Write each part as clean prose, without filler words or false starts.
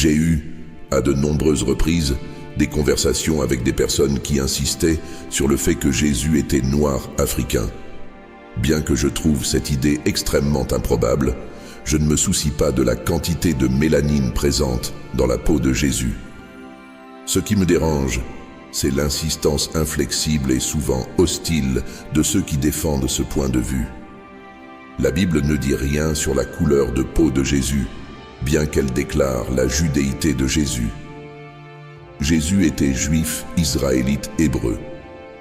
J'ai eu, à de nombreuses reprises, des conversations avec des personnes qui insistaient sur le fait que Jésus était noir africain. Bien que je trouve cette idée extrêmement improbable, je ne me soucie pas de la quantité de mélanine présente dans la peau de Jésus. Ce qui me dérange, c'est l'insistance inflexible et souvent hostile de ceux qui défendent ce point de vue. La Bible ne dit rien sur la couleur de peau de Jésus, bien qu'elle déclare la judéité de Jésus. Jésus était juif, israélite, hébreu.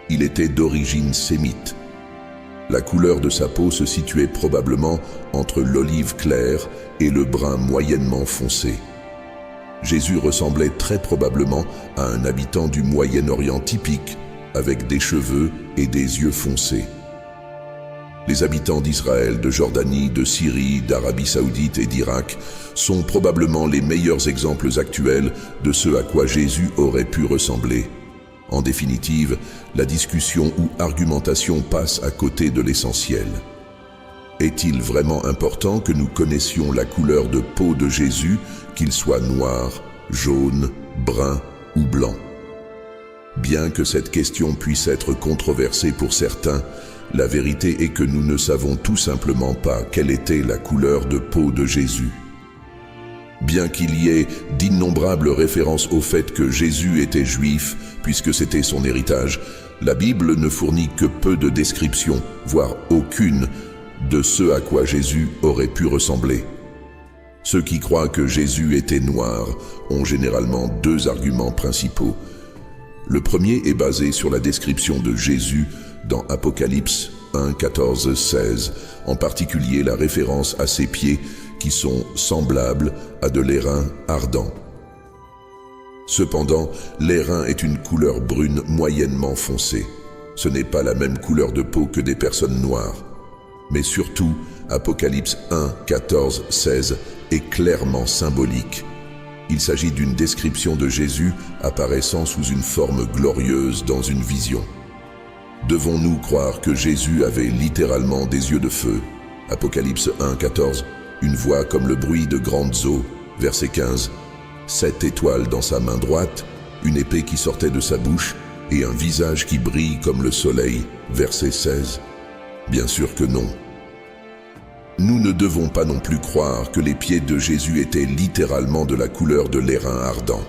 Il était d'origine sémite. La couleur de sa peau se situait probablement entre l'olive claire et le brun moyennement foncé. Jésus ressemblait très probablement à un habitant du Moyen-Orient typique, avec des cheveux et des yeux foncés. Les habitants d'Israël, de Jordanie, de Syrie, d'Arabie Saoudite et d'Irak sont probablement les meilleurs exemples actuels de ce à quoi Jésus aurait pu ressembler. En définitive, la discussion ou argumentation passe à côté de l'essentiel. Est-il vraiment important que nous connaissions la couleur de peau de Jésus, qu'il soit noir, jaune, brun ou blanc? Bien que cette question puisse être controversée pour certains, la vérité est que nous ne savons tout simplement pas quelle était la couleur de peau de Jésus. Bien qu'il y ait d'innombrables références au fait que Jésus était juif, puisque c'était son héritage, la Bible ne fournit que peu de descriptions, voire aucune, de ce à quoi Jésus aurait pu ressembler. Ceux qui croient que Jésus était noir ont généralement deux arguments principaux. Le premier est basé sur la description de Jésus dans Apocalypse 1, 14, 16, en particulier la référence à ses pieds qui sont semblables à de l'airain ardent. Cependant, l'airain est une couleur brune moyennement foncée. Ce n'est pas la même couleur de peau que des personnes noires. Mais surtout, Apocalypse 1, 14, 16 est clairement symbolique. Il s'agit d'une description de Jésus apparaissant sous une forme glorieuse dans une vision. Devons-nous croire que Jésus avait littéralement des yeux de feu? Apocalypse 1, 14, une voix comme le bruit de grandes eaux. Verset 15, 7 étoiles dans sa main droite, une épée qui sortait de sa bouche et un visage qui brille comme le soleil. Verset 16. Bien sûr que non. Nous ne devons pas non plus croire que les pieds de Jésus étaient littéralement de la couleur de l'airain ardent.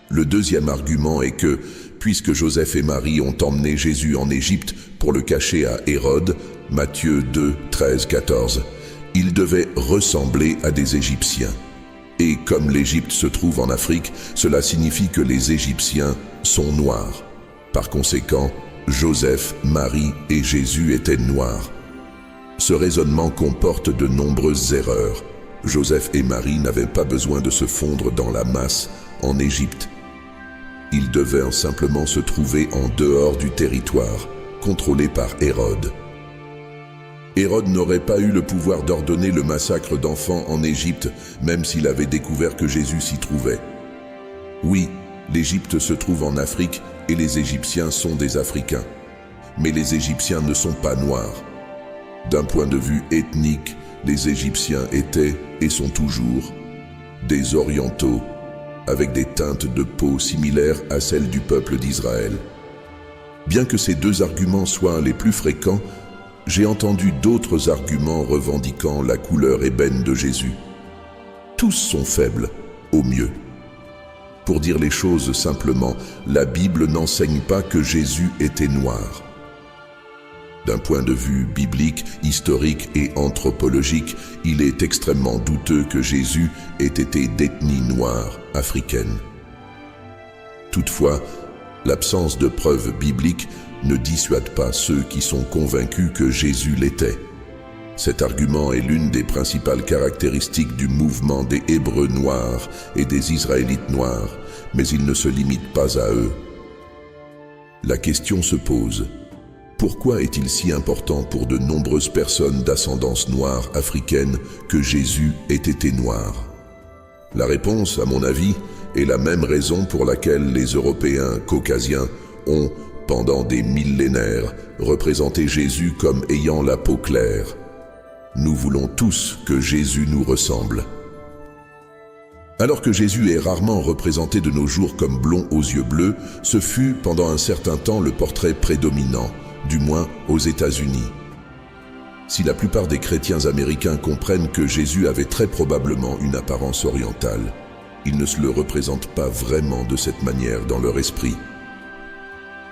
Le deuxième argument est que, puisque Joseph et Marie ont emmené Jésus en Égypte pour le cacher à Hérode, Matthieu 2, 13, 14, il devait ressembler à des Égyptiens. Et comme l'Égypte se trouve en Afrique, cela signifie que les Égyptiens sont noirs. Par conséquent, Joseph, Marie et Jésus étaient noirs. Ce raisonnement comporte de nombreuses erreurs. Joseph et Marie n'avaient pas besoin de se fondre dans la masse en Égypte. Ils devaient simplement se trouver en dehors du territoire, contrôlé par Hérode. Hérode n'aurait pas eu le pouvoir d'ordonner le massacre d'enfants en Égypte, même s'il avait découvert que Jésus s'y trouvait. Oui, l'Égypte se trouve en Afrique et les Égyptiens sont des Africains. Mais les Égyptiens ne sont pas noirs. D'un point de vue ethnique, les Égyptiens étaient, et sont toujours, des Orientaux, avec des teintes de peau similaires à celles du peuple d'Israël. Bien que ces deux arguments soient les plus fréquents, j'ai entendu d'autres arguments revendiquant la couleur ébène de Jésus. Tous sont faibles, au mieux. Pour dire les choses simplement, la Bible n'enseigne pas que Jésus était noir. D'un point de vue biblique, historique et anthropologique, il est extrêmement douteux que Jésus ait été d'ethnie noire africaine. Toutefois, l'absence de preuves bibliques ne dissuade pas ceux qui sont convaincus que Jésus l'était. Cet argument est l'une des principales caractéristiques du mouvement des Hébreux noirs et des Israélites noirs, mais il ne se limite pas à eux. La question se pose: pourquoi est-il si important pour de nombreuses personnes d'ascendance noire africaine que Jésus ait été noir? La réponse, à mon avis, est la même raison pour laquelle les Européens caucasiens ont, pendant des millénaires, représenté Jésus comme ayant la peau claire. Nous voulons tous que Jésus nous ressemble. Alors que Jésus est rarement représenté de nos jours comme blond aux yeux bleus, ce fut pendant un certain temps le portrait prédominant, du moins aux États-Unis. Si la plupart des chrétiens américains comprennent que Jésus avait très probablement une apparence orientale, ils ne se le représentent pas vraiment de cette manière dans leur esprit.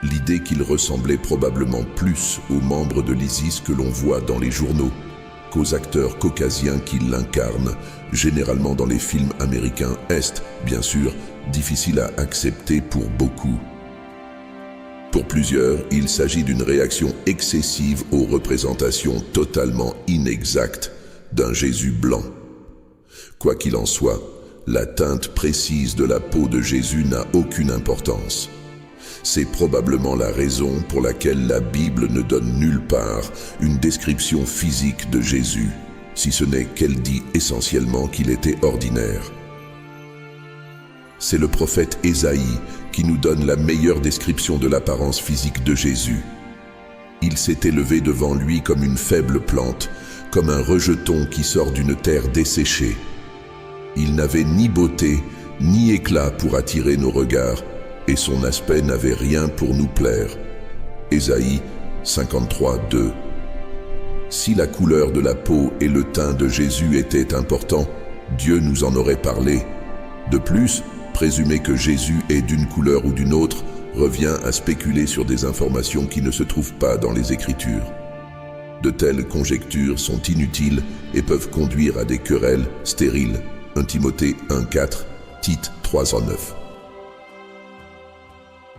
L'idée qu'il ressemblait probablement plus aux membres de l'ISIS que l'on voit dans les journaux qu'aux acteurs caucasiens qui l'incarnent, généralement dans les films américains, est, bien sûr, difficile à accepter pour beaucoup. Pour plusieurs, il s'agit d'une réaction excessive aux représentations totalement inexactes d'un Jésus blanc. Quoi qu'il en soit, la teinte précise de la peau de Jésus n'a aucune importance. C'est probablement la raison pour laquelle la Bible ne donne nulle part une description physique de Jésus, si ce n'est qu'elle dit essentiellement qu'il était ordinaire. C'est le prophète Ésaïe qui nous donne la meilleure description de l'apparence physique de Jésus. Il s'est élevé devant lui comme une faible plante, comme un rejeton qui sort d'une terre desséchée. Il n'avait ni beauté, ni éclat pour attirer nos regards, et son aspect n'avait rien pour nous plaire. Ésaïe 53, 2. Si la couleur de la peau et le teint de Jésus étaient importants, Dieu nous en aurait parlé. De plus, présumer que Jésus est d'une couleur ou d'une autre revient à spéculer sur des informations qui ne se trouvent pas dans les Écritures. De telles conjectures sont inutiles et peuvent conduire à des querelles stériles. 1 Timothée 1,4, Tite 3,9.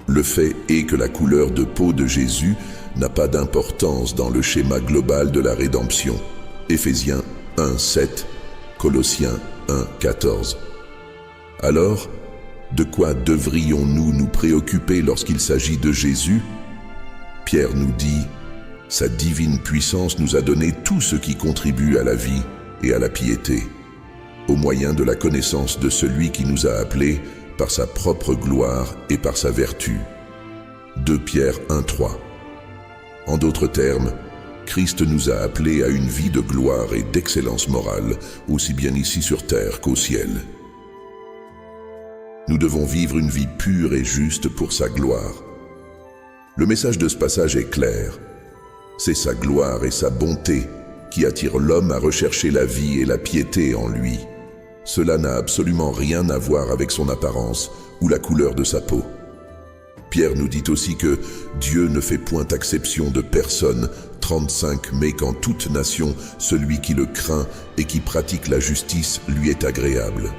Le fait est que la couleur de peau de Jésus n'a pas d'importance dans le schéma global de la rédemption. Éphésiens 1,7, Colossiens 1,14. Alors, de quoi devrions-nous nous préoccuper lorsqu'il s'agit de Jésus? Pierre nous dit « Sa divine puissance nous a donné tout ce qui contribue à la vie et à la piété, au moyen de la connaissance de celui qui nous a appelés par sa propre gloire et par sa vertu. » 2 Pierre 1,3. En d'autres termes, Christ nous a appelés à une vie de gloire et d'excellence morale, aussi bien ici sur terre qu'au ciel. Nous devons vivre une vie pure et juste pour sa gloire. Le message de ce passage est clair. C'est sa gloire et sa bonté qui attirent l'homme à rechercher la vie et la piété en lui. Cela n'a absolument rien à voir avec son apparence ou la couleur de sa peau. Pierre nous dit aussi que Dieu ne fait point exception de personne, 35, mais qu'en toute nation, celui qui le craint et qui pratique la justice lui est agréable.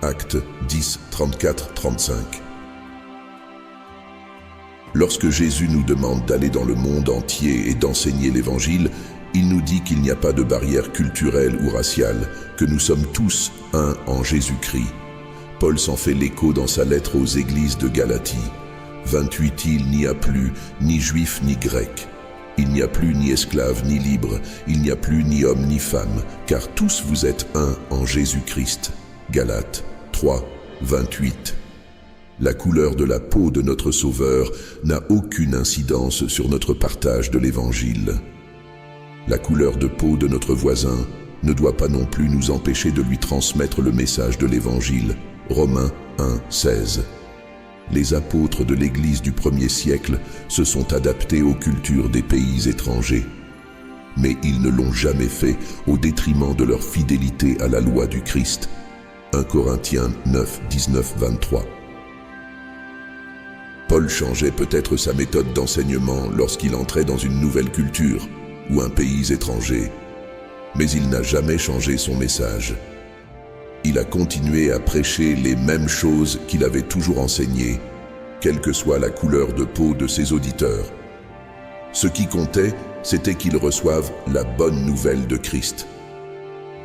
Actes 10, 34, 35. Lorsque Jésus nous demande d'aller dans le monde entier et d'enseigner l'Évangile, il nous dit qu'il n'y a pas de barrière culturelle ou raciale, que nous sommes tous un en Jésus-Christ. Paul s'en fait l'écho dans sa lettre aux églises de Galatie. 28, il n'y a plus ni juif ni grec. Il n'y a plus ni esclave ni libre, il n'y a plus ni homme ni femme, car tous vous êtes un en Jésus-Christ. Galates 3, 28. La couleur de la peau de notre Sauveur n'a aucune incidence sur notre partage de l'Évangile. La couleur de peau de notre voisin ne doit pas non plus nous empêcher de lui transmettre le message de l'Évangile. Romains 1, 16. Les apôtres de l'Église du 1er siècle se sont adaptés aux cultures des pays étrangers. Mais ils ne l'ont jamais fait au détriment de leur fidélité à la loi du Christ. 1 Corinthiens 9, 19, 23. Paul changeait peut-être sa méthode d'enseignement lorsqu'il entrait dans une nouvelle culture ou un pays étranger, mais il n'a jamais changé son message. Il a continué à prêcher les mêmes choses qu'il avait toujours enseignées, quelle que soit la couleur de peau de ses auditeurs. Ce qui comptait, c'était qu'ils reçoivent la bonne nouvelle de Christ.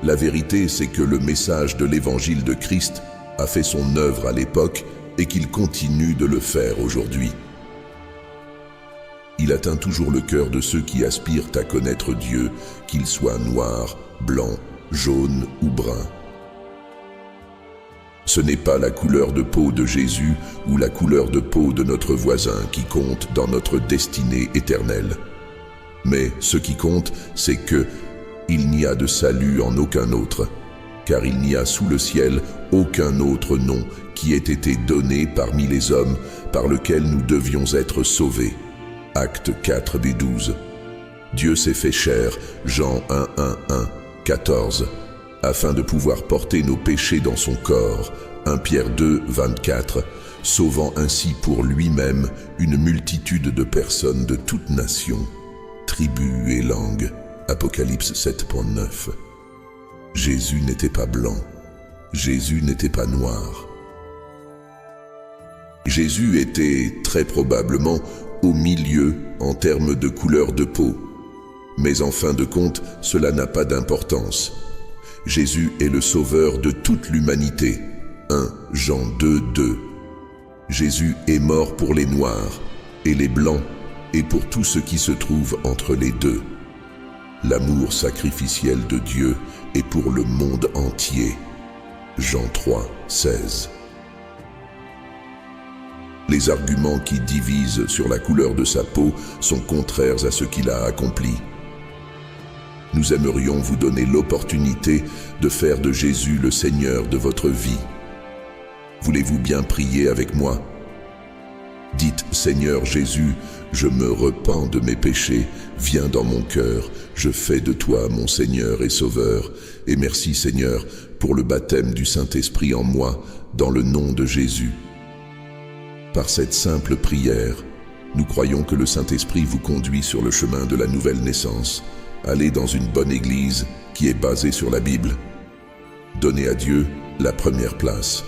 La vérité, c'est que le message de l'Évangile de Christ a fait son œuvre à l'époque et qu'il continue de le faire aujourd'hui. Il atteint toujours le cœur de ceux qui aspirent à connaître Dieu, qu'ils soient noirs, blancs, jaunes ou bruns. Ce n'est pas la couleur de peau de Jésus ou la couleur de peau de notre voisin qui compte dans notre destinée éternelle. Mais ce qui compte, c'est que il n'y a de salut en aucun autre, car il n'y a sous le ciel aucun autre nom qui ait été donné parmi les hommes par lequel nous devions être sauvés. Acte 4b12. Dieu s'est fait chair, Jean 1, 14, afin de pouvoir porter nos péchés dans son corps, 1 Pierre 2, 24, sauvant ainsi pour lui-même une multitude de personnes de toutes nations, tribus et langues. Apocalypse 7.9. Jésus n'était pas blanc. Jésus n'était pas noir. Jésus était très probablement au milieu en termes de couleur de peau. Mais en fin de compte, cela n'a pas d'importance. Jésus est le sauveur de toute l'humanité. 1 Jean 2, 2. Jésus est mort pour les Noirs et les Blancs et pour tout ce qui se trouve entre les deux. L'amour sacrificiel de Dieu est pour le monde entier. Jean 3, 16. Les arguments qui divisent sur la couleur de sa peau sont contraires à ce qu'il a accompli. Nous aimerions vous donner l'opportunité de faire de Jésus le Seigneur de votre vie. Voulez-vous bien prier avec moi? Dites, Seigneur Jésus, je me repens de mes péchés, viens dans mon cœur, je fais de toi mon Seigneur et Sauveur, et merci Seigneur pour le baptême du Saint-Esprit en moi, dans le nom de Jésus. Par cette simple prière, nous croyons que le Saint-Esprit vous conduit sur le chemin de la nouvelle naissance. Allez dans une bonne église qui est basée sur la Bible. Donnez à Dieu la première place.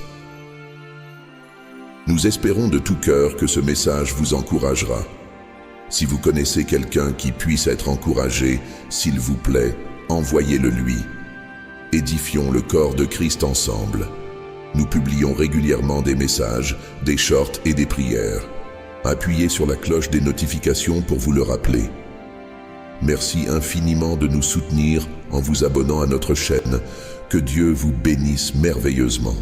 Nous espérons de tout cœur que ce message vous encouragera. Si vous connaissez quelqu'un qui puisse être encouragé, s'il vous plaît, envoyez-le lui. Édifions le corps de Christ ensemble. Nous publions régulièrement des messages, des shorts et des prières. Appuyez sur la cloche des notifications pour vous le rappeler. Merci infiniment de nous soutenir en vous abonnant à notre chaîne. Que Dieu vous bénisse merveilleusement.